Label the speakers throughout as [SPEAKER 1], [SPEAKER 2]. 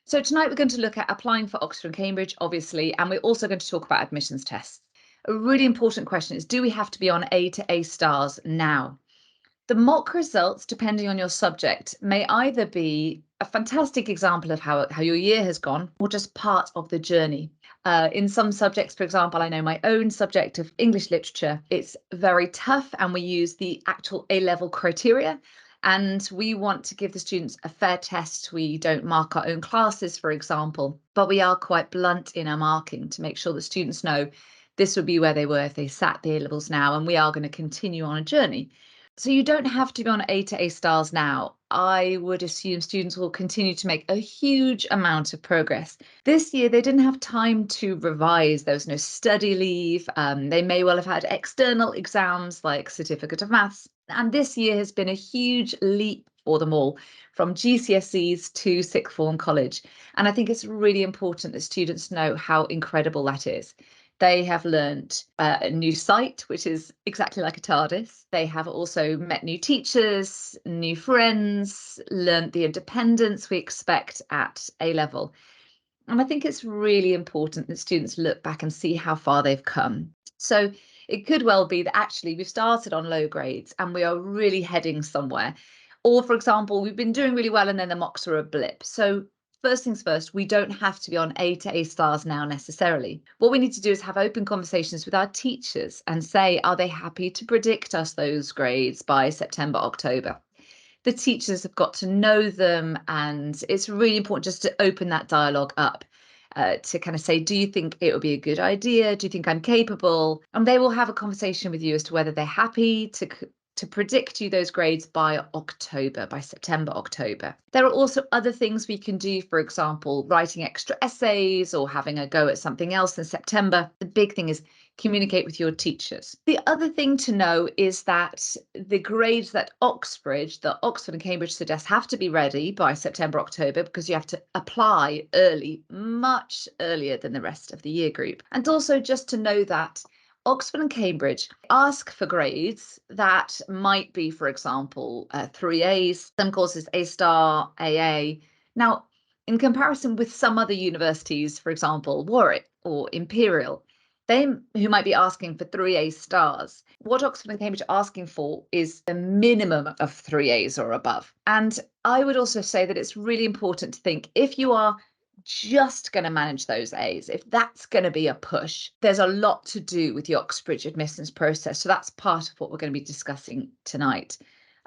[SPEAKER 1] So tonight we're going to look at applying for Oxford and Cambridge, obviously, and we're also going to talk about admissions tests. A really important question is, do we have to be on A to A stars now? The mock results, depending on your subject, may either be a fantastic example of how your year has gone or just part of the journey. In some subjects, for example, I know my own subject of English literature, it's very tough and we use the actual A-level criteria. And we want to give the students a fair test. We don't mark our own classes, for example, but we are quite blunt in our marking to make sure the students know this would be where they were if they sat the A-levels now, and we are going to continue on a journey. So you don't have to be on A to A stars now. I would assume students will continue to make a huge amount of progress. This year, they didn't have time to revise. There was no study leave. They may well have had external exams like Certificate of Maths. And this year has been a huge leap for them all, from GCSEs to sixth form college. And I think it's really important that students know how incredible that is. They have learned a new site, which is exactly like a TARDIS. They have also met new teachers, new friends, learned the independence we expect at A level. And I think it's really important that students look back and see how far they've come. So it could well be that actually we've started on low grades and we are really heading somewhere. Or, for example, we've been doing really well and then the mocks are a blip. So first things first, we don't have to be on A to A stars now necessarily. What we need to do is have open conversations with our teachers and say, are they happy to predict us those grades by September, October? The teachers have got to know them, and it's really important just to open that dialogue up. To kind of say, do you think it would be a good idea? Do you think I'm capable? And they will have a conversation with you as to whether they're happy to predict you those grades by October, by September, October. There are also other things we can do, for example, writing extra essays or having a go at something else in September. The big thing is communicate with your teachers. The other thing to know is that the grades that Oxbridge, the Oxford and Cambridge suggest, have to be ready by September, October, because you have to apply early, much earlier than the rest of the year group. And also just to know that Oxford and Cambridge ask for grades that might be, for example, 3As, some courses A star, AA. Now, in comparison with some other universities, for example, Warwick or Imperial, they who might be asking for 3A stars, what Oxford and Cambridge are asking for is a minimum of 3As or above. And I would also say that it's really important to think, if you are just going to manage those A's, if that's going to be a push, there's a lot to do with the Oxbridge admissions process. So that's part of what we're going to be discussing tonight.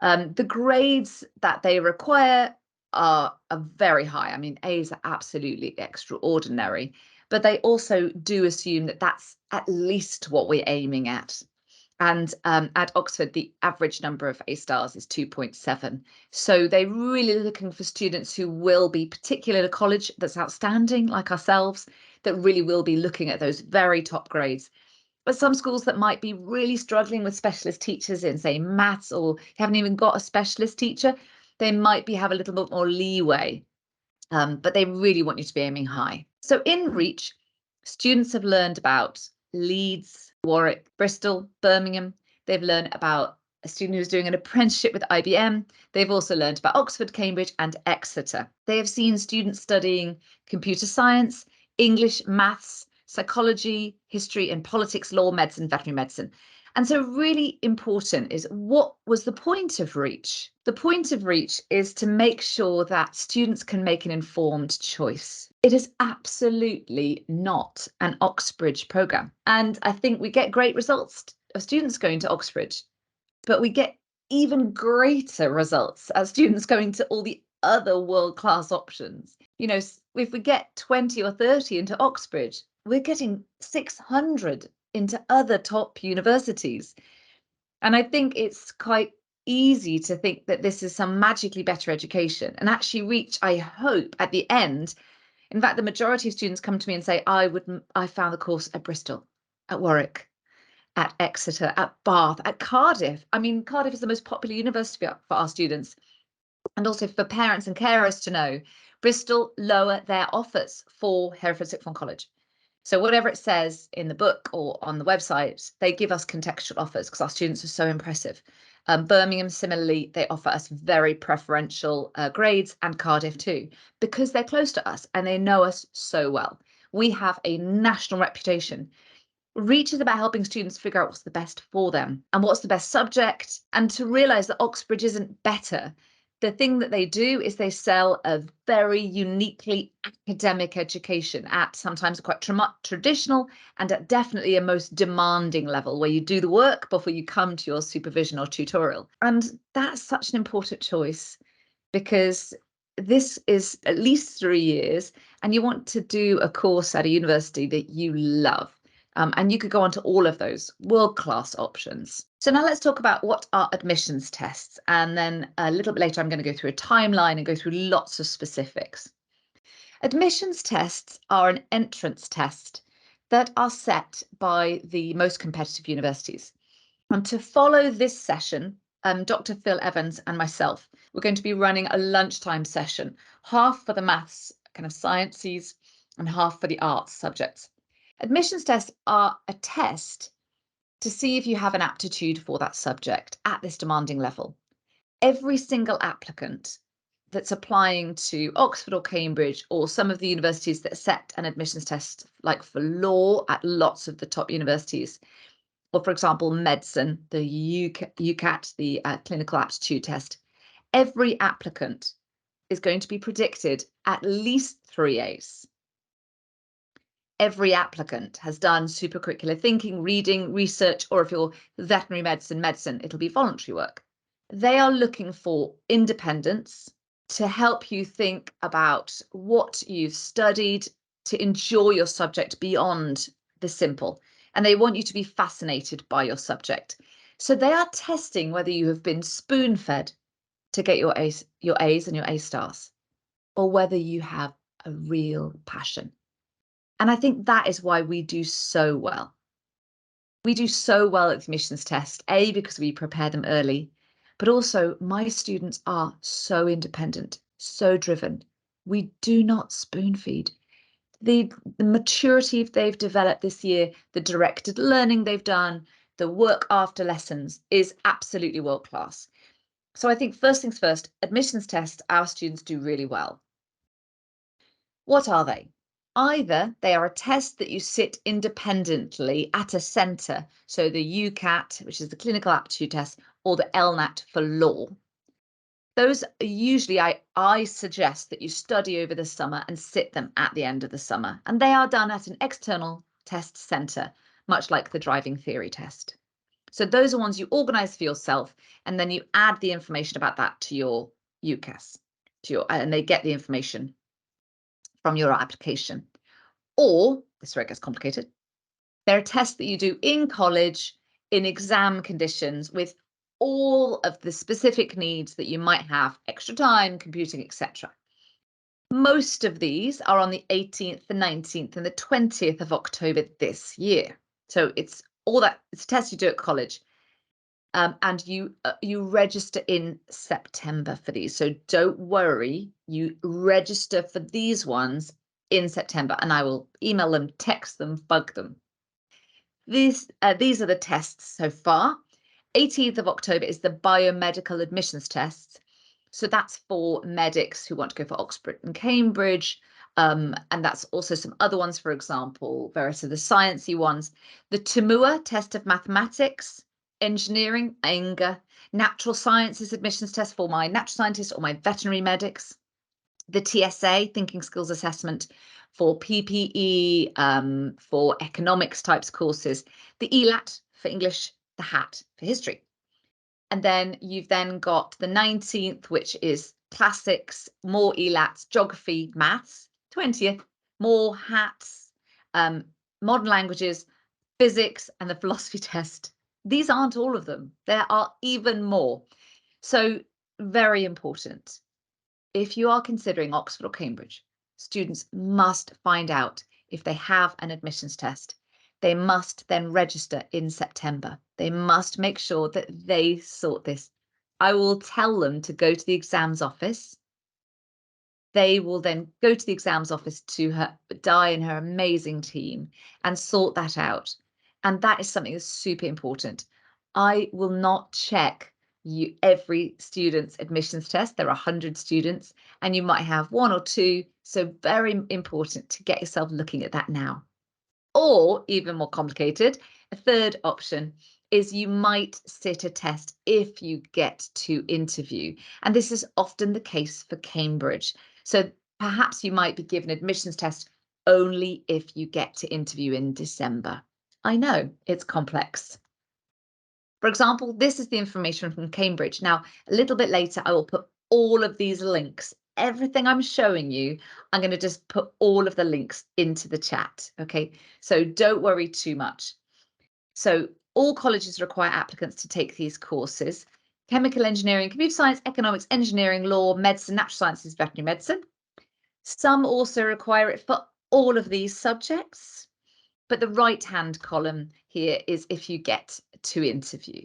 [SPEAKER 1] The grades that they require are very high. I mean, A's are absolutely extraordinary, but they also do assume that that's at least what we're aiming at. And at Oxford, the average number of A stars is 2.7. So they're really looking for students who will be, particularly at a college that's outstanding, like ourselves, that really will be looking at those very top grades. But some schools that might be really struggling with specialist teachers in, say, maths, or haven't even got a specialist teacher, they might have a little bit more leeway. But they really want you to be aiming high. So in Reach, students have learned about Leeds, Warwick, Bristol, Birmingham. They've learned about a student who's doing an apprenticeship with IBM. They've also learned about Oxford, Cambridge, and Exeter. They have seen students studying computer science, English, maths, psychology, history, and politics, law, medicine, veterinary medicine. And so really important is, what was the point of Reach? The point of Reach is to make sure that students can make an informed choice. It is absolutely not an Oxbridge programme. And I think we get great results of students going to Oxbridge, but we get even greater results as students going to all the other world-class options. You know, if we get 20 or 30 into Oxbridge, we're getting 600 into other top universities. And I think it's quite easy to think that this is some magically better education, and actually Reach, I hope, at the end. In fact, the majority of students come to me and say, I found the course at Bristol, at Warwick, at Exeter, at Bath, at Cardiff. I mean, Cardiff is the most popular university for our students. And also for parents and carers to know, Bristol lower their offers for Hereford Sixth Form College. So whatever it says in the book or on the website, they give us contextual offers because our students are so impressive. Birmingham, similarly, they offer us very preferential grades, and Cardiff too, because they're close to us and they know us so well. We have a national reputation. Reach is about helping students figure out what's the best for them and what's the best subject, and to realise that Oxbridge isn't better. The thing that they do is they sell a very uniquely academic education at sometimes quite traditional and at definitely a most demanding level, where you do the work before you come to your supervision or tutorial. And that's such an important choice, because this is at least 3 years and you want to do a course at a university that you love. And you could go on to all of those world-class options. So now let's talk about what are admissions tests. And then a little bit later, I'm going to go through a timeline and go through lots of specifics. Admissions tests are an entrance test that are set by the most competitive universities. And to follow this session, Dr. Phil Evans and myself, we're going to be running a lunchtime session, half for the maths, kind of sciences, and half for the arts subjects. Admissions tests are a test to see if you have an aptitude for that subject at this demanding level. Every single applicant that's applying to Oxford or Cambridge or some of the universities that set an admissions test, like for law at lots of the top universities, or for example, medicine, the UCAT, the clinical aptitude test, every applicant is going to be predicted at least 3 A's. Every applicant has done supercurricular thinking, reading, research, or if you're veterinary medicine, it'll be voluntary work. They are looking for independence to help you think about what you've studied, to enjoy your subject beyond the simple. And they want you to be fascinated by your subject. So they are testing whether you have been spoon-fed to get your A's and your A stars, or whether you have a real passion. And I think that is why we do so well. We do so well at the admissions test, A, because we prepare them early, but also my students are so independent, so driven. We do not spoon feed. The maturity they've developed this year, the directed learning they've done, the work after lessons is absolutely world class. So I think first things first, admissions tests, our students do really well. What are they? Either they are a test that you sit independently at a centre, so the UCAT, which is the clinical aptitude test, or the LNAT for law. Those are usually, I suggest that you study over the summer and sit them at the end of the summer. And they are done at an external test centre, much like the driving theory test. So those are ones you organise for yourself, and then you add the information about that to your UCAS, and they get the information from your application. Or, this is where it gets complicated, they're a test that you do in college in exam conditions with all of the specific needs that you might have, extra time, computing, etc. Most of these are on the 18th, the 19th, and the 20th of October this year. So it's a test you do at college. And you register in September for these. So don't worry, you register for these ones in September, and I will email them, text them, bug them. These are the tests so far. 18th of October is the biomedical admissions tests. So that's for medics who want to go for Oxford and Cambridge. And that's also some other ones, for example, various of the sciencey ones. The TUMUA test of mathematics, engineering, ANGA, natural sciences admissions test for my natural scientists or my veterinary medics. The TSA, thinking skills assessment for PPE, for economics types courses. The ELAT for English, the HAT for history. And then you've then got the 19th, which is classics, more ELATs, geography, maths. 20th, more HATs, modern languages, physics, and the philosophy test. These aren't all of them. There are even more. So very important. If you are considering Oxford or Cambridge, students must find out if they have an admissions test. They must then register in September. They must make sure that they sort this. I will tell them to go to the exams office. They will then go to the exams office to Di and her amazing team and sort that out. And that is something that's super important. I will not check Every student's admissions test, there are 100 students, and you might have one or two. So very important to get yourself looking at that now. Or even more complicated, a third option is you might sit a test if you get to interview. And this is often the case for Cambridge. So perhaps you might be given an admissions test only if you get to interview in December. I know, it's complex. For example, this is the information from Cambridge. Now, a little bit later, I will put all of these links. Everything I'm showing you, I'm going to just put all of the links into the chat. Okay, so don't worry too much. So all colleges require applicants to take these courses: chemical engineering, computer science, economics, engineering, law, medicine, natural sciences, veterinary medicine. Some also require it for all of these subjects, but the right-hand column here is if you get to interview.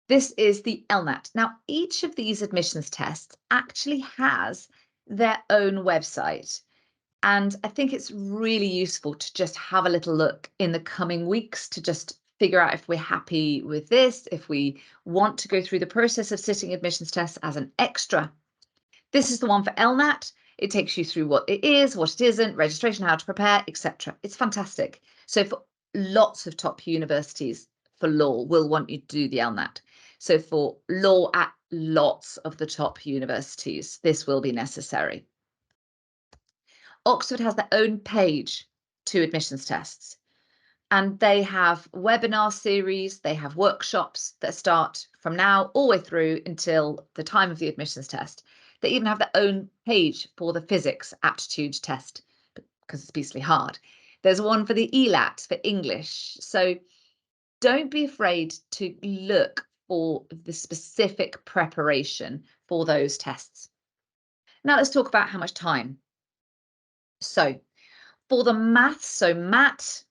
[SPEAKER 1] This is the LNAT. Now, each of these admissions tests actually has their own website. And I think it's really useful to just have a little look in the coming weeks to just figure out if we're happy with this, if we want to go through the process of sitting admissions tests as an extra. This is the one for LNAT. It takes you through what it is, what it isn't, registration, how to prepare, etc. It's fantastic. So for lots of top universities for law will want you to do the LNAT. So for law at lots of the top universities, this will be necessary. Oxford has their own page to admissions tests, and they have webinar series, they have workshops that start from now all the way through until the time of the admissions test. They even have their own page for the physics aptitude test because it's beastly hard. There's one for the ELAT for English. So don't be afraid to look for the specific preparation for those tests. Now let's talk about how much time. So for the maths, so MAT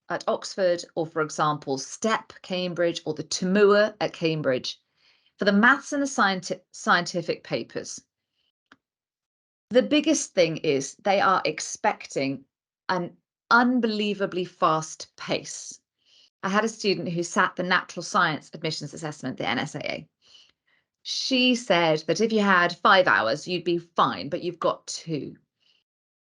[SPEAKER 1] at Oxford, or for example, STEP Cambridge, or the TMUA at Cambridge, for the maths and the scientific papers, the biggest thing is they are expecting an unbelievably fast pace. I had a student who sat the natural science admissions assessment, the NSAA. She said that if you had 5 hours, you'd be fine, but you've got 2.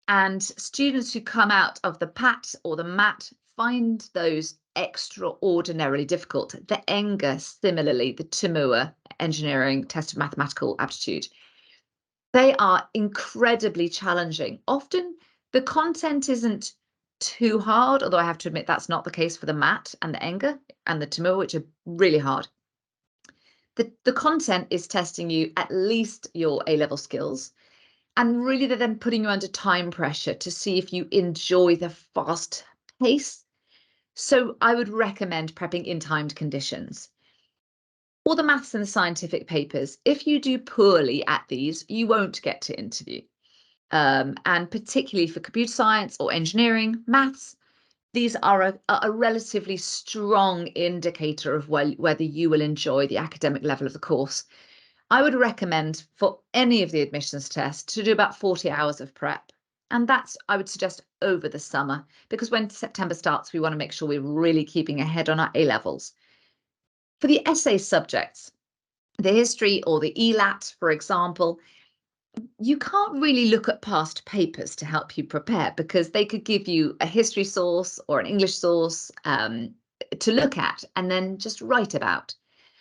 [SPEAKER 1] And students who come out of the PAT or the MAT find those extraordinarily difficult. The ENGA, similarly, the TMUA, Engineering Test of Mathematical Aptitude, they are incredibly challenging. Often the content isn't too hard, although I have to admit that's not the case for the MAT and the ENGA and the TMUA, which are really hard. The content is testing you at least your A-level skills. And really, they're then putting you under time pressure to see if you enjoy the fast pace. So I would recommend prepping in timed conditions. For the maths and the scientific papers, if you do poorly at these, you won't get to interview. And particularly for computer science or engineering, maths, these are a relatively strong indicator of whether you will enjoy the academic level of the course. I would recommend for any of the admissions tests to do about 40 hours of prep. And that's, I would suggest, over the summer, because when September starts, we want to make sure we're really keeping ahead on our A-levels. For the essay subjects, the history or the ELAT, for example, you can't really look at past papers to help you prepare because they could give you a history source or an English source to look at and then just write about.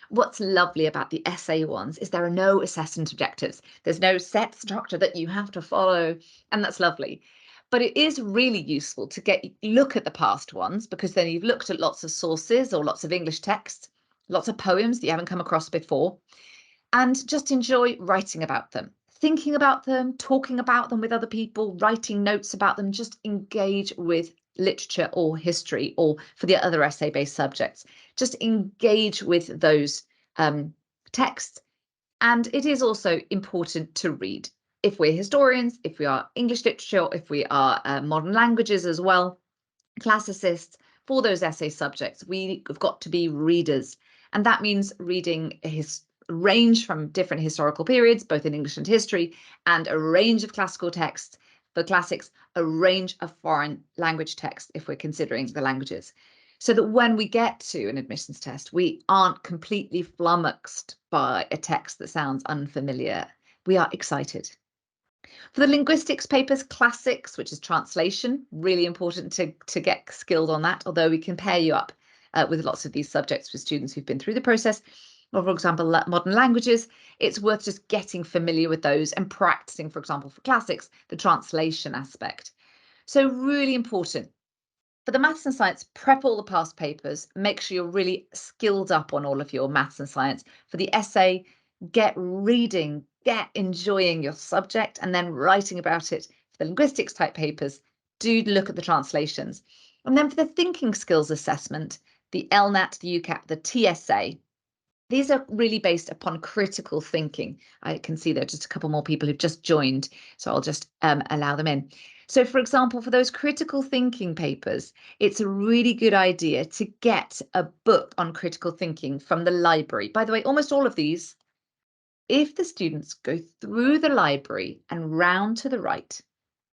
[SPEAKER 1] What's lovely about the essay ones is there are no assessment objectives. There's no set structure that you have to follow, and that's lovely. But it is really useful to look at the past ones because then you've looked at lots of sources or lots of English texts, lots of poems that you haven't come across before, and just enjoy writing about them, thinking about them, talking about them with other people, writing notes about them. Just engage with literature or history, or for the other essay-based subjects, just engage with those texts. And it is also important to read. If we're historians, if we are English literature, if we are modern languages as well, classicists, for those essay subjects, we've got to be readers. And that means reading range from different historical periods, both in English and history, and a range of classical texts. For classics, a range of foreign language texts, if we're considering the languages. so that when we get to an admissions test, we aren't completely flummoxed by a text that sounds unfamiliar. We are excited. For the linguistics papers, classics, which is translation, really important to get skilled on that, although we can pair you up with lots of these subjects with students who've been through the process. Or, for example, modern languages, it's worth just getting familiar with those and practicing, for example, for classics, the translation aspect. So really important. For the maths and science, prep all the past papers. Make sure you're really skilled up on all of your maths and science. For the essay, get reading, get enjoying your subject, and then writing about it. For the linguistics type papers, do look at the translations. And then for the thinking skills assessment, the LNAT, the UCAT, the TSA, these are really based upon critical thinking. I can see there are just a couple more people who've just joined, so I'll just allow them in. So, for example, for those critical thinking papers, it's a really good idea to get a book on critical thinking from the library. By the way, almost all of these, if the students go through the library and round to the right,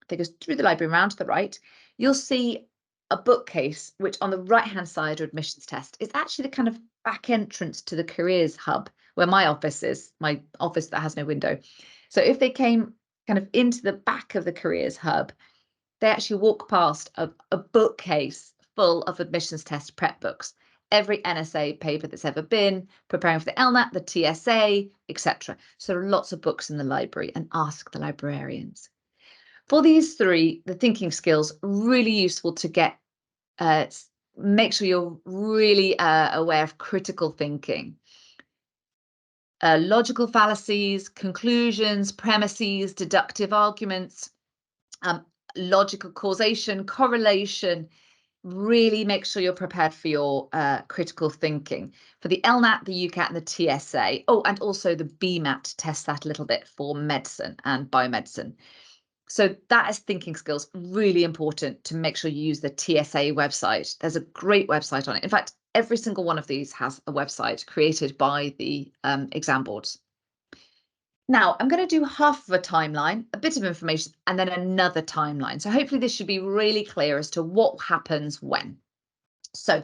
[SPEAKER 1] they go through the library round to the right, you'll see a bookcase, which on the right-hand side of admissions test is actually the kind of back entrance to the careers hub where my office is, my office that has no window. So if they came kind of into the back of the careers hub, they actually walk past a bookcase full of admissions test prep books. Every NSA paper that's ever been, preparing for the LNAT, the TSA, etc. So there are lots of books in the library, and ask the librarians. For these three, the thinking skills, really useful to get, make sure you're really aware of critical thinking. Logical fallacies, conclusions, premises, deductive arguments, logical causation, correlation. Really make sure you're prepared for your critical thinking. For the LNAT, the UCAT, and the TSA. Oh, and also the BMAT, test that a little bit for medicine and biomedicine. So that is thinking skills, really important to make sure you use the TSA website. There's a great website on it. In fact, every single one of these has a website created by the exam boards. Now, I'm going to do half of a timeline, a bit of information, and then another timeline. So hopefully this should be really clear as to what happens when. So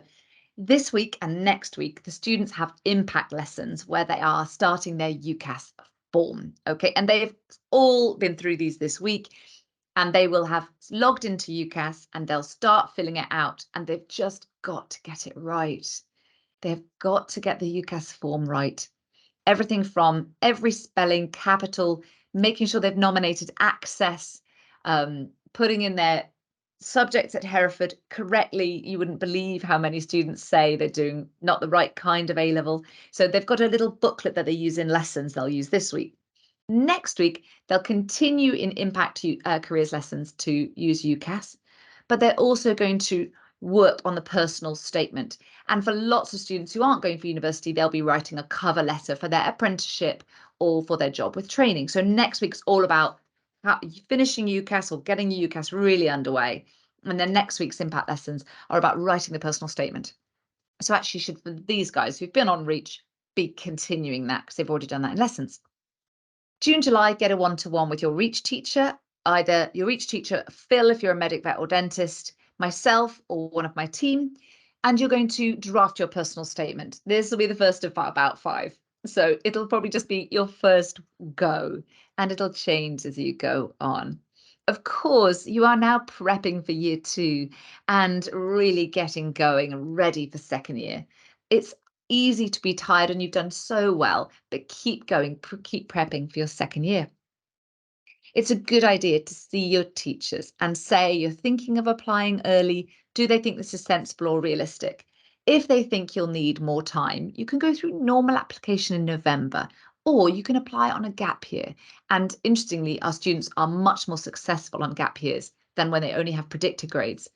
[SPEAKER 1] this week and next week, the students have impact lessons where they are starting their UCAS form. Okay, and they've all been through these this week, and they will have logged into UCAS and they'll start filling it out, and they've just got to get it right. They've got to get the UCAS form right. Everything from every spelling, capital, making sure they've nominated access, putting in their subjects at Hereford correctly. You wouldn't believe how many students say they're doing not the right kind of A-level. So they've got a little booklet that they use in lessons they'll use this week. Next week, they'll continue in Impact Careers lessons to use UCAS, but they're also going to work on the personal statement. And for lots of students who aren't going for university, they'll be writing a cover letter for their apprenticeship or for their job with training. So next week's all about finishing UCAS or getting UCAS really underway. And then next week's impact lessons are about writing the personal statement. So actually should, for these guys who've been on Reach, be continuing that because they've already done that in lessons. June, July, get a one-to-one with your Reach teacher, either your Reach teacher, Phil, if you're a medic, vet or dentist, myself or one of my team, and you're going to draft your personal statement. This will be the first of about 5. So it'll probably just be your first go, and it'll change as you go on. Of course, you are now prepping for year 2 and really getting going and ready for second year. It's easy to be tired and you've done so well, but keep going, keep prepping for your second year. It's a good idea to see your teachers and say you're thinking of applying early. Do they think this is sensible or realistic? If they think you'll need more time, you can go through normal application in November, or you can apply on a gap year. And interestingly, our students are much more successful on gap years than when they only have predicted grades.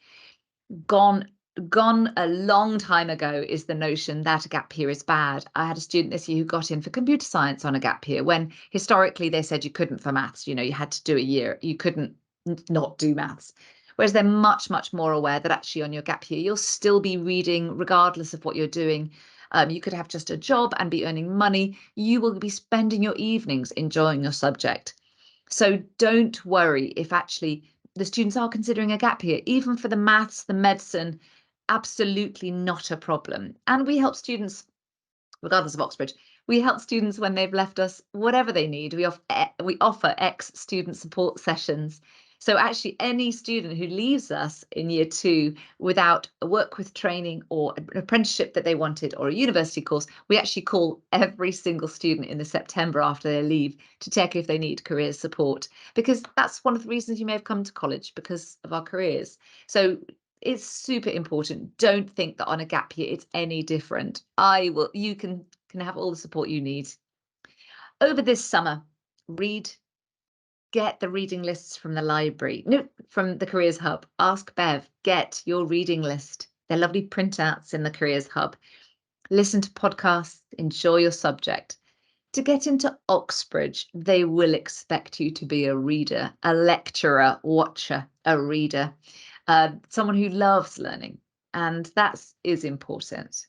[SPEAKER 1] Gone a long time ago is the notion that a gap year is bad. I had a student this year who got in for computer science on a gap year when historically they said you couldn't for maths. You had to do a year. You couldn't not do maths. Whereas they're much, much more aware that actually on your gap year, you'll still be reading regardless of what you're doing. You could have just a job and be earning money. You will be spending your evenings enjoying your subject. So don't worry if actually the students are considering a gap year, even for the maths, the medicine, Absolutely not a problem. And we help students, regardless of Oxbridge, we help students when they've left us whatever they need. We offer ex-student support sessions. So actually any student who leaves us in year 2 without a work with training or an apprenticeship that they wanted or a university course, we actually call every single student in the September after they leave to check if they need career support, because that's one of the reasons you may have come to college, because of our careers. So it's super important. Don't think that on a gap year it's any different. You can have all the support you need. Over this summer, read, get the reading lists from the library. No, from the Careers Hub. Ask Bev, get your reading list. They're lovely printouts in the Careers Hub. Listen to podcasts, enjoy your subject. To get into Oxbridge, they will expect you to be a reader, a lecturer, watcher, a reader, someone who loves learning, and that is important.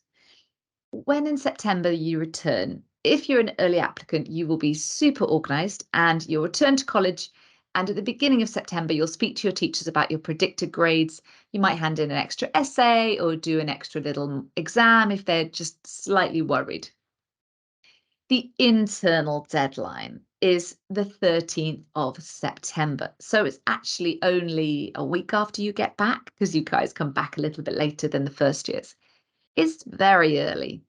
[SPEAKER 1] When in September you return, if you're an early applicant, you will be super organised and you'll return to college. And at the beginning of September, you'll speak to your teachers about your predicted grades. You might hand in an extra essay or do an extra little exam if they're just slightly worried. The internal deadline is the 13th of September. So it's actually only a week after you get back, because you guys come back a little bit later than the first years. It's very early.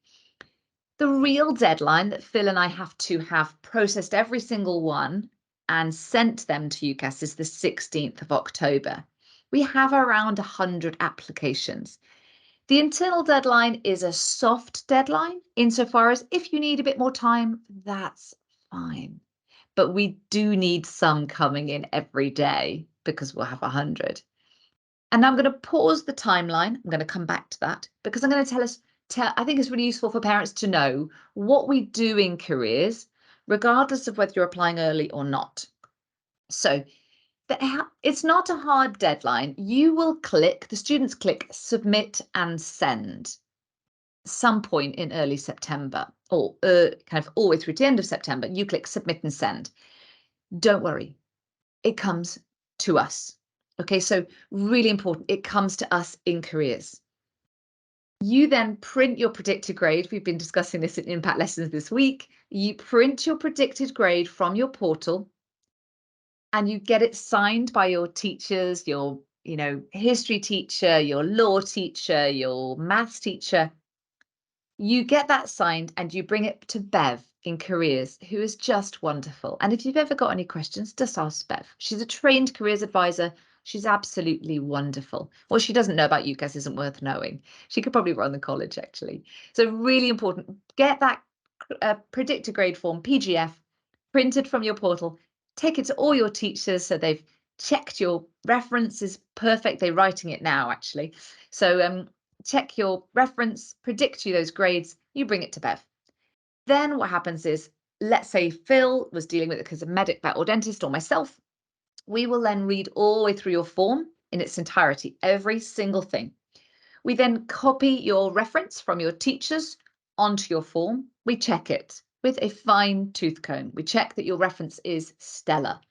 [SPEAKER 1] The real deadline that Phil and I have to have processed every single one and sent them to UCAS is the 16th of October. We have around 100 applications. The internal deadline is a soft deadline insofar as if you need a bit more time, that's fine. But we do need some coming in every day because we'll have 100. And I'm going to pause the timeline. I'm going to come back to that because I'm going to I think it's really useful for parents to know what we do in careers, regardless of whether you're applying early or not. So it's not a hard deadline. The students click submit and send some point in early September, or kind of all the way through to the end of September. You click submit and send. Don't worry, it comes to us. Okay, so really important, it comes to us in careers. You then print your predicted grade. We've been discussing this in impact lessons this week. You print your predicted grade from your portal and you get it signed by your teachers, your history teacher, your law teacher, your maths teacher. You get that signed and you bring it to Bev in careers, who is just wonderful. And if you've ever got any questions, just ask Bev. She's a trained careers advisor. She's absolutely wonderful. What she doesn't know about UCAS isn't worth knowing. She could probably run the college, actually. So really important, get that predictor grade form, PGF, printed from your portal, take it to all your teachers so they've checked your references perfect. They're writing it now, actually. So check your reference, predict you those grades, you bring it to Bev. Then what happens is, let's say Phil was dealing with it because of medic, vet or dentist, or myself. We will then read all the way through your form in its entirety, every single thing. We then copy your reference from your teachers onto your form. We check it with a fine tooth comb. We check that your reference is stellar.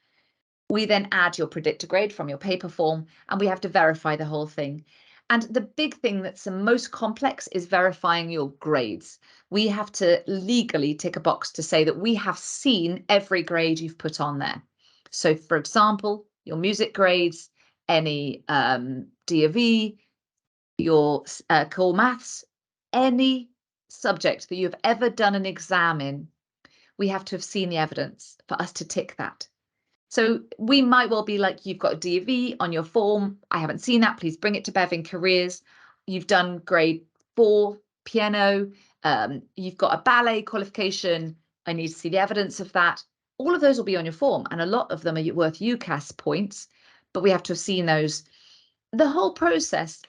[SPEAKER 1] We then add your predictor grade from your paper form, and we have to verify the whole thing. And the big thing that's the most complex is verifying your grades. We have to legally tick a box to say that we have seen every grade you've put on there. So, for example, your music grades, any D of E, your core maths, any subject that you've ever done an exam in, we have to have seen the evidence for us to tick that. So we might well be like, you've got a D of E on your form. I haven't seen that. Please bring it to Bev in careers. You've done grade 4 piano. You've got a ballet qualification. I need to see the evidence of that. All of those will be on your form, and a lot of them are worth UCAS points, but we have to have seen those. The whole process,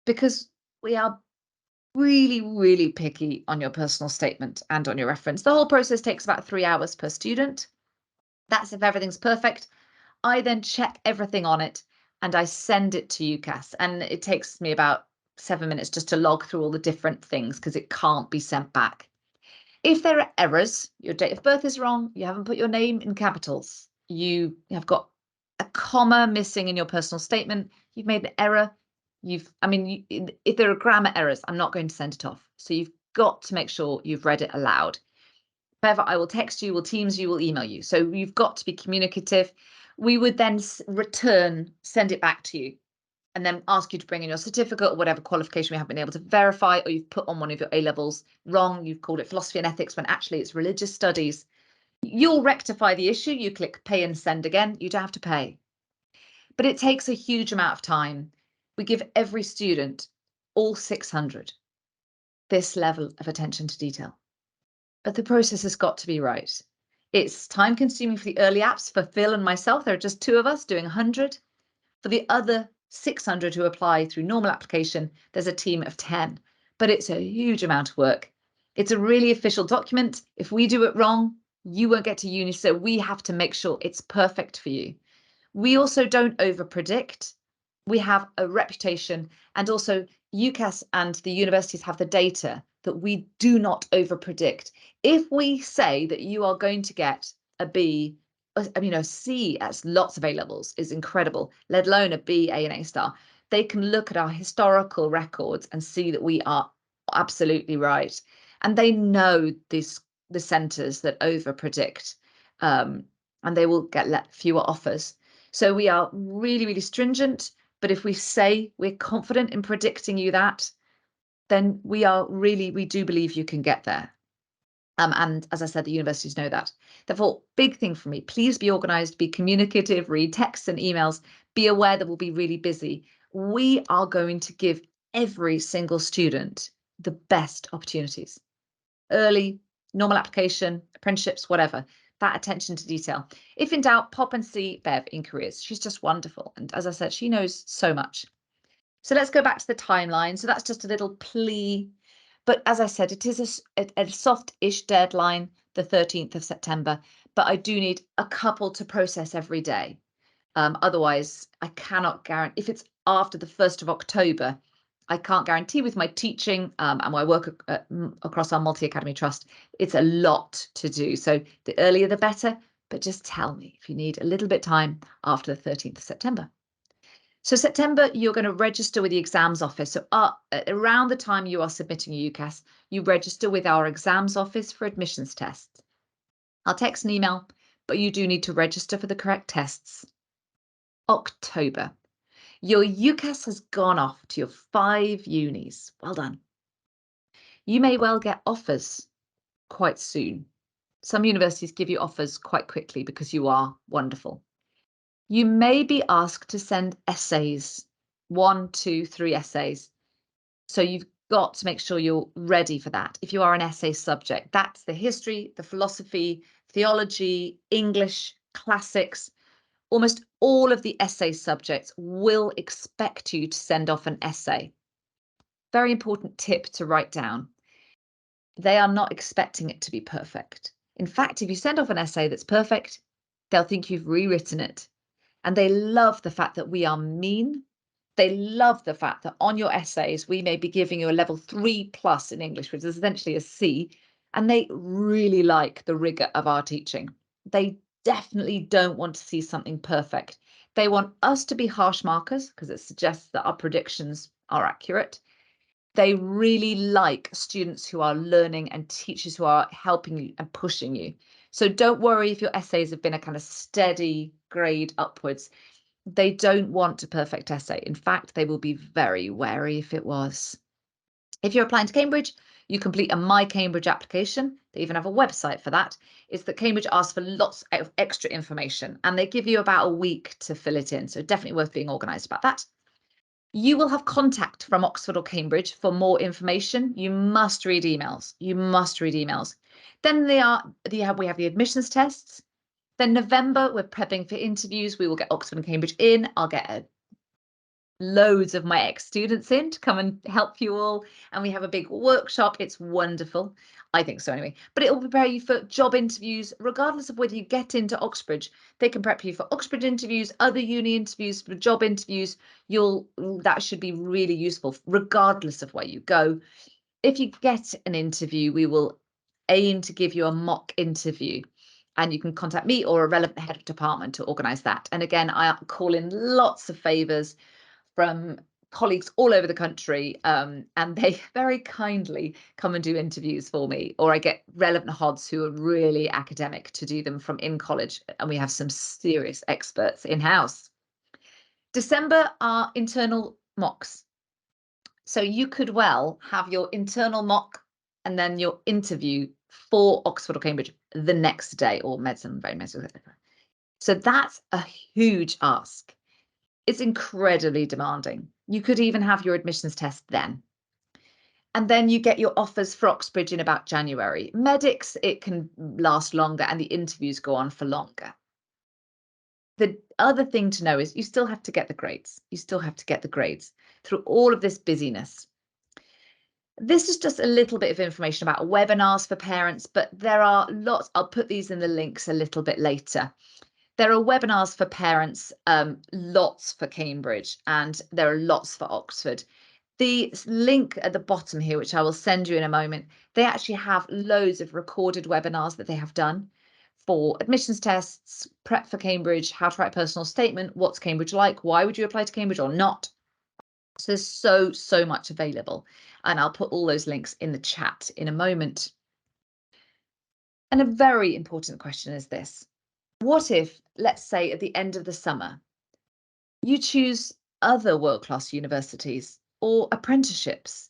[SPEAKER 1] because we are really, really picky on your personal statement and on your reference. The whole process takes about 3 hours per student. That's if everything's perfect. I then check everything on it and I send it to UCAS, and it takes me about 7 minutes just to log through all the different things because it can't be sent back. If there are errors, your date of birth is wrong, you haven't put your name in capitals, you have got a comma missing in your personal statement, you've made an error, if there are grammar errors, I'm not going to send it off. So you've got to make sure you've read it aloud. However, I will text you, will Teams you, will email you. So you've got to be communicative. We would then send it back to you, and then ask you to bring in your certificate or whatever qualification we haven't been able to verify, or you've put on one of your A levels wrong. You've called it philosophy and ethics when actually it's religious studies. You'll rectify the issue. You click pay and send again. You don't have to pay. But it takes a huge amount of time. We give every student, all 600, this level of attention to detail. But the process has got to be right. It's time consuming for the early apps. For Phil and myself, there are just 2 of us doing 100. For the other 600 who apply through normal application, there's a team of 10. But it's a huge amount of work. It's a really official document. If we do it wrong, you won't get to uni. So we have to make sure it's perfect for you. We also don't overpredict. We have a reputation, and also UCAS and the universities have the data that we do not overpredict. If we say that you are going to get a B, a C at lots of A levels is incredible, let alone a B, A, and A star. They can look at our historical records and see that we are absolutely right. And they know the centres that overpredict, and they will get fewer offers. So we are really, really stringent. But if we say we're confident in predicting you that, then we do believe you can get there. And as I said, the universities know that. Therefore, big thing for me, please be organised, be communicative, read texts and emails, be aware that we'll be really busy. We are going to give every single student the best opportunities. Early, normal application, apprenticeships, whatever. That attention to detail. If in doubt, pop and see Bev in careers. She's just wonderful. And as I said, she knows so much. So let's go back to the timeline. So that's just a little plea. But as I said, it is a soft-ish deadline, the 13th of September. But I do need a couple to process every day. Otherwise, I cannot guarantee. If it's after the 1st of October, I can't guarantee with my teaching and my work across our multi-academy trust, it's a lot to do. So the earlier the better, but just tell me if you need a little bit time after the 13th of September. So September, you're going to register with the exams office. So around the time you are submitting your UCAS, you register with our exams office for admissions tests. I'll text and email, but you do need to register for the correct tests. October. Your UCAS has gone off to your 5 unis. Well done. You may well get offers quite soon. Some universities give you offers quite quickly because you are wonderful. You may be asked to send essays, 1, 2, 3 essays. So you've got to make sure you're ready for that. If you are an essay subject, that's the history, the philosophy, theology, English, classics. Almost all of the essay subjects will expect you to send off an essay. Very important tip to write down. They are not expecting it to be perfect. In fact, if you send off an essay that's perfect, they'll think you've rewritten it. And they love the fact that we are mean. They love the fact that on your essays, we may be giving you a level 3+ in English, which is essentially a C. And they really like the rigor of our teaching. They definitely don't want to see something perfect. They want us to be harsh markers because it suggests that our predictions are accurate. They really like students who are learning and teachers who are helping you and pushing you. So don't worry if your essays have been a kind of steady grade upwards. They don't want a perfect essay. In fact, they will be very wary if it was. If you're applying to Cambridge, you complete a My Cambridge application. They even have a website for that. It's that Cambridge asks for lots of extra information and they give you about a week to fill it in. So definitely worth being organised about that. You will have contact from Oxford or Cambridge for more information. You must read emails. You must read emails. Then we have the admissions tests. Then November, we're prepping for interviews. We will get Oxford and Cambridge in. I'll get loads of my ex-students in to come and help you all. And we have a big workshop. It's wonderful. I think so anyway. But it will prepare you for job interviews, regardless of whether you get into Oxbridge. They can prep you for Oxbridge interviews, other uni interviews, for job interviews. That should be really useful, regardless of where you go. If you get an interview, we will aim to give you a mock interview. And you can contact me or a relevant head of department to organise that. And again, I call in lots of favours from colleagues all over the country, and they very kindly come and do interviews for me, or I get relevant HODs who are really academic to do them from in college, and we have some serious experts in-house. December are internal mocks. So you could well have your internal mock and then your interview for Oxford or Cambridge the next day, or medicine, very medicine. So that's a huge ask. It's incredibly demanding. You could even have your admissions test then. And then you get your offers for Oxbridge in about January. Medics, it can last longer and the interviews go on for longer. The other thing to know is you still have to get the grades. You still have to get the grades through all of this busyness. This is just a little bit of information about webinars for parents, but there are lots. I'll put these in the links a little bit later. There are webinars for parents, lots for Cambridge, and there are lots for Oxford. The link at the bottom here, which I will send you in a moment, they actually have loads of recorded webinars that they have done for admissions tests, prep for Cambridge, how to write a personal statement, what's Cambridge like, why would you apply to Cambridge or not. So there's so much available, and I'll put all those links in the chat in a moment. And a very important question is this. What if, let's say at the end of the summer, you choose other world-class universities or apprenticeships?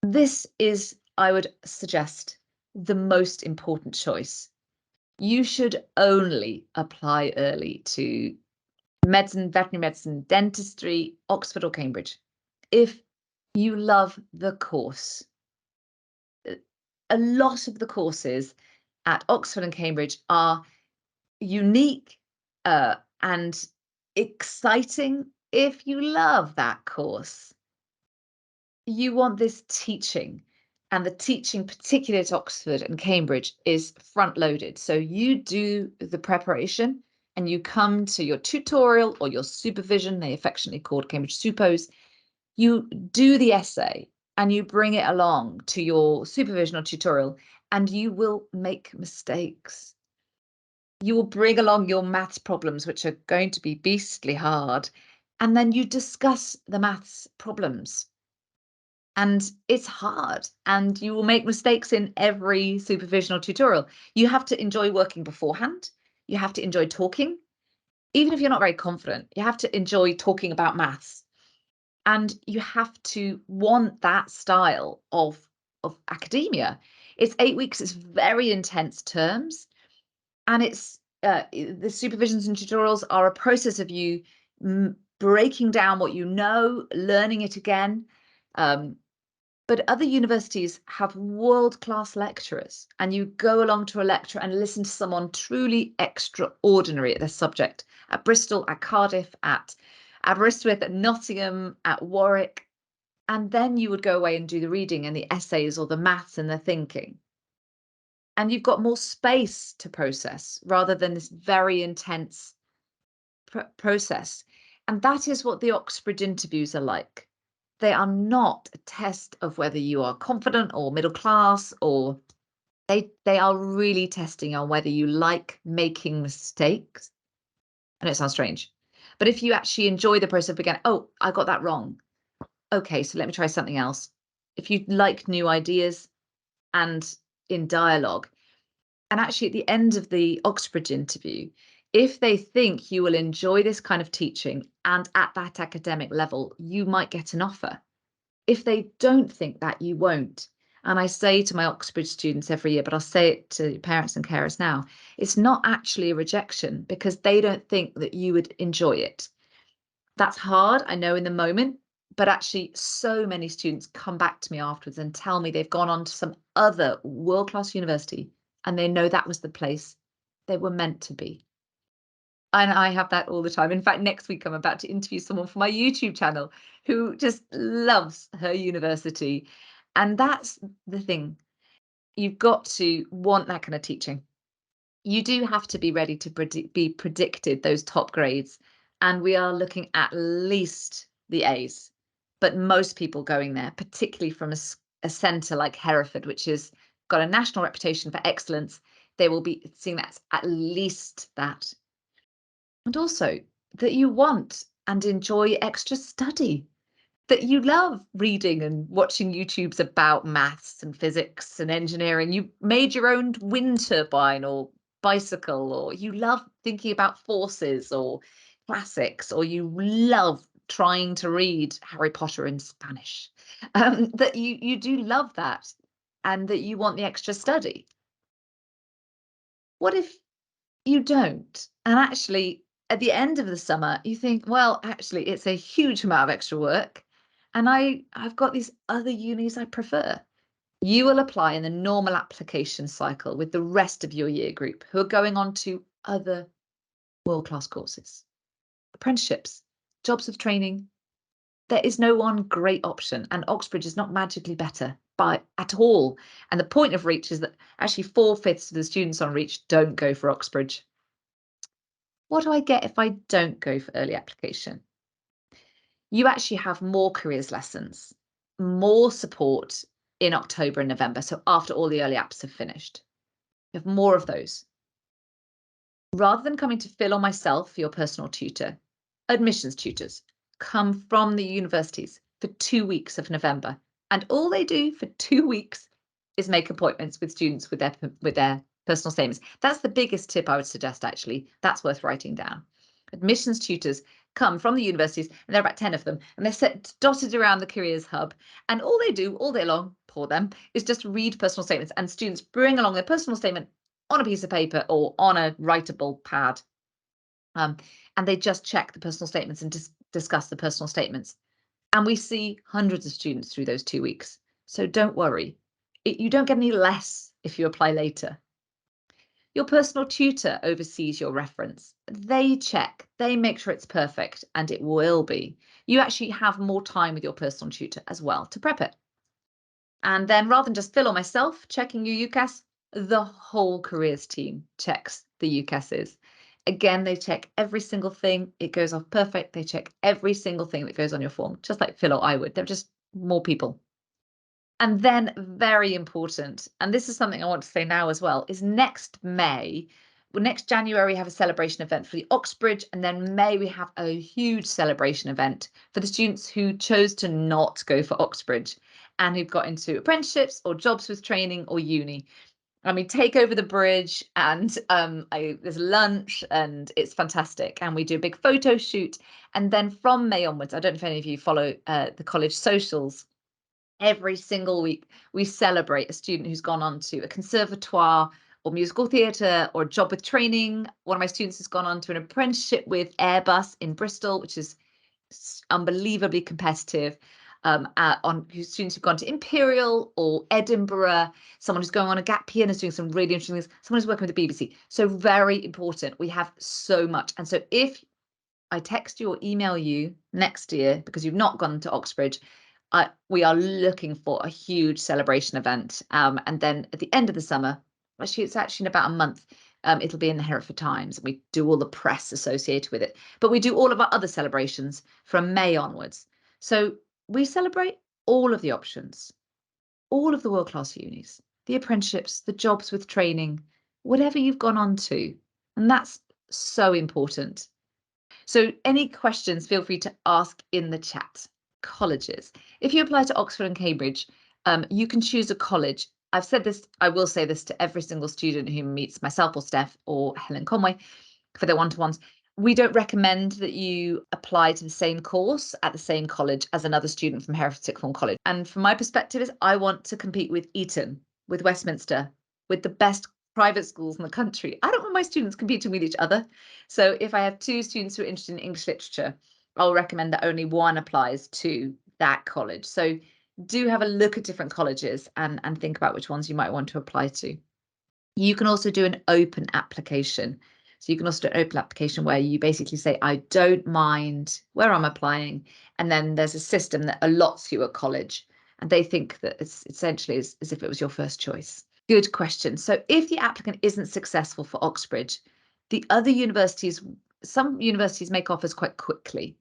[SPEAKER 1] This is, I would suggest, the most important choice. You should only apply early to medicine, veterinary medicine, dentistry, Oxford or Cambridge if you love the course. A lot of the courses at Oxford and Cambridge are unique and exciting. If you love that course, you want this teaching, and the teaching, particularly at Oxford and Cambridge, is front loaded. So you do the preparation and you come to your tutorial or your supervision, they affectionately called Cambridge Supos. You do the essay and you bring it along to your supervision or tutorial, and you will make mistakes. You will bring along your maths problems, which are going to be beastly hard, and then you discuss the maths problems. And it's hard, and you will make mistakes in every supervision or tutorial. You have to enjoy working beforehand. You have to enjoy talking. Even if you're not very confident, you have to enjoy talking about maths. And you have to want that style of academia. It's 8 weeks, it's very intense terms. And it's the supervisions and tutorials are a process of you breaking down what you know, learning it again. But other universities have world-class lecturers, and you go along to a lecture and listen to someone truly extraordinary at their subject. At Bristol, at Cardiff, at Aberystwyth, at Nottingham, at Warwick. And then you would go away and do the reading and the essays or the maths and the thinking. And you've got more space to process rather than this very intense process. And that is what the Oxbridge interviews are like. They are not a test of whether you are confident or middle class, or they are really testing on whether you like making mistakes. And it sounds strange, but if you actually enjoy the process of beginning, oh, I got that wrong. Okay, so let me try something else. If you like new ideas and in dialogue, and actually at the end of the Oxbridge interview, if they think you will enjoy this kind of teaching and at that academic level, you might get an offer. If they don't think that, you won't. And I say to my Oxbridge students every year, but I'll say it to parents and carers now, it's not actually a rejection because they don't think that you would enjoy it. That's hard, I know, in the moment, but actually so many students come back to me afterwards and tell me they've gone on to some other world-class university and they know that was the place they were meant to be. And I have that all the time. In fact, next week I'm about to interview someone for my YouTube channel who just loves her university. And that's the thing. You've got to want that kind of teaching. You do have to be ready to be predicted those top grades. And we are looking at least the A's, but most people going there, particularly from a centre like Hereford, which has got a national reputation for excellence, they will be seeing that at least that. And also that you want and enjoy extra study. that you love reading and watching YouTubes about maths and physics and engineering. You made your own wind turbine or bicycle, or you love thinking about forces or classics, or you love trying to read Harry Potter in Spanish. That you do love that, and that you want the extra study. What if you don't? And actually, at the end of the summer, you think, well, actually, it's a huge amount of extra work, and I've got these other unis I prefer. You will apply in the normal application cycle with the rest of your year group who are going on to other world-class courses, apprenticeships, jobs of training. There is no one great option, and Oxbridge is not magically better by at all. And the point of Reach is that actually 4/5 of the students on Reach don't go for Oxbridge. What do I get if I don't go for early application? You actually have more careers lessons, more support in October and November. So after all the early apps have finished, you have more of those. Rather than coming to Phil or myself, your personal tutor, admissions tutors come from the universities for 2 weeks of November. And all they do for 2 weeks is make appointments with students with their personal statements. That's the biggest tip I would suggest, actually. That's worth writing down. Admissions tutors come from the universities, and there are about 10 of them, and they're set dotted around the careers hub. And all they do all day long, poor them, is just read personal statements, and students bring along their personal statement on a piece of paper or on a writable pad. And they just check the personal statements and discuss the personal statements. And we see hundreds of students through those 2 weeks. So don't worry. You don't get any less if you apply later. Your personal tutor oversees your reference. They check, they make sure it's perfect, and it will be. You actually have more time with your personal tutor as well to prep it. And then rather than just Phil or myself checking your UCAS, the whole careers team checks the UCASs. Again, they check every single thing. It goes off perfect. They check every single thing that goes on your form, just like Phil or I would. They're just more people. And then very important, and this is something I want to say now as well, is next January, we have a celebration event for the Oxbridge, and then May, we have a huge celebration event for the students who chose to not go for Oxbridge and who've got into apprenticeships or jobs with training or uni. I mean, take over the bridge, and there's lunch, and it's fantastic. And we do a big photo shoot. And then from May onwards, I don't know if any of you follow the college socials. Every single week, we celebrate a student who's gone on to a conservatoire or musical theatre or a job with training. One of my students has gone on to an apprenticeship with Airbus in Bristol, which is unbelievably competitive. Students who've gone to Imperial or Edinburgh, someone who's going on a gap year and is doing some really interesting things, someone who's working with the BBC. So very important. We have so much. And so if I text you or email you next year because you've not gone to Oxbridge, we are looking for a huge celebration event. And then at the end of the summer, actually, it's actually in about a month, it'll be in the Hereford Times. We do all the press associated with it, but we do all of our other celebrations from May onwards. So we celebrate all of the options, all of the world-class unis, the apprenticeships, the jobs with training, whatever you've gone on to. And that's so important. So any questions, feel free to ask in the chat. Colleges. If you apply to Oxford and Cambridge, you can choose a college. I've said this, I will say this to every single student who meets myself or Steph or Helen Conway for their one-to-ones. We don't recommend that you apply to the same course at the same college as another student from Hereford Sixth Form College. And from my perspective is I want to compete with Eton, with Westminster, with the best private schools in the country. I don't want my students competing with each other. So if I have 2 students who are interested in English literature, I'll recommend that only one applies to that college. So do have a look at different colleges and think about which ones you might want to apply to. You can also do an open application. So you can also do an open application where you basically say, I don't mind where I'm applying. And then there's a system that allots you a college. And they think that it's essentially as if it was your first choice. Good question. So if the applicant isn't successful for Oxbridge, the other universities, some universities make offers quite quickly.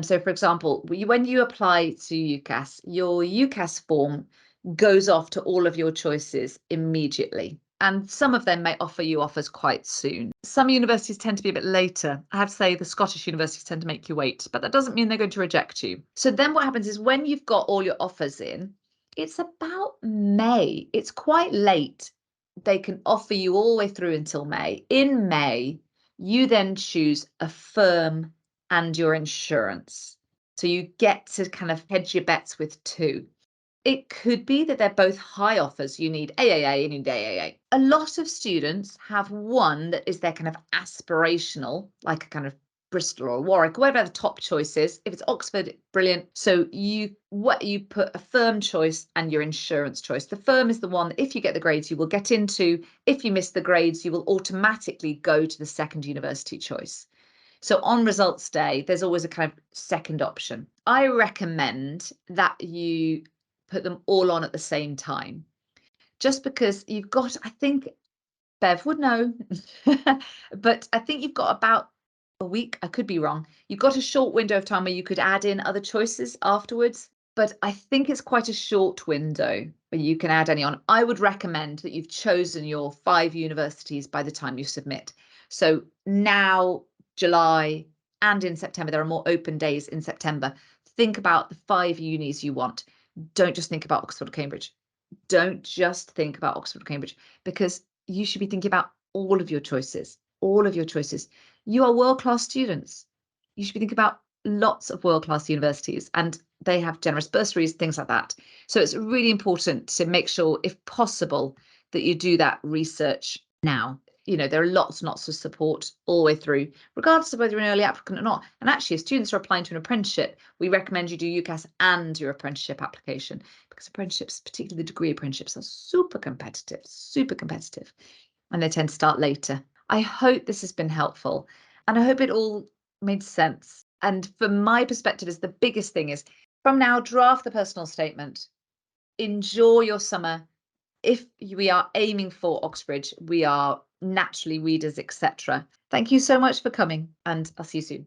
[SPEAKER 1] So for example, when you apply to UCAS, your UCAS form goes off to all of your choices immediately. And some of them may offer you offers quite soon. Some universities tend to be a bit later. I have to say the Scottish universities tend to make you wait, but that doesn't mean they're going to reject you. So then what happens is when you've got all your offers in, it's about May. It's quite late. They can offer you all the way through until May. In May, you then choose a firm and your insurance. So you get to kind of hedge your bets with two. It could be that they're both high offers. You need AAA and you need AAA. A lot of students have one that is their kind of aspirational, like a kind of Bristol or Warwick, whatever the top choice is. If it's Oxford, brilliant. So you put a firm choice and your insurance choice. The firm is the one that if you get the grades, you will get into. If you miss the grades, you will automatically go to the second university choice. So on results day, there's always a kind of second option. I recommend that you put them all on at the same time, just because you've got, I think Bev would know, but I think you've got about a week. I could be wrong. You've got a short window of time where you could add in other choices afterwards, but I think it's quite a short window where you can add any on. I would recommend that you've chosen your 5 universities by the time you submit. So now, July and in September, there are more open days in September. Think about the 5 unis you want. Don't just think about Oxford or Cambridge. Don't just think about Oxford or Cambridge, because you should be thinking about all of your choices, all of your choices. You are world-class students. You should be thinking about lots of world-class universities, and they have generous bursaries, things like that. So it's really important to make sure, if possible, that you do that research now. There are lots and lots of support all the way through, regardless of whether you're an early applicant or not. And actually, if students are applying to an apprenticeship, we recommend you do UCAS and your apprenticeship application, because apprenticeships, particularly the degree apprenticeships, are super competitive, and they tend to start later. I hope this has been helpful, and I hope it all made sense. And from my perspective, is the biggest thing is, from now, draft the personal statement, enjoy your summer. If we are aiming for Oxbridge, we are naturally readers, etc. Thank you so much for coming, and I'll see you soon.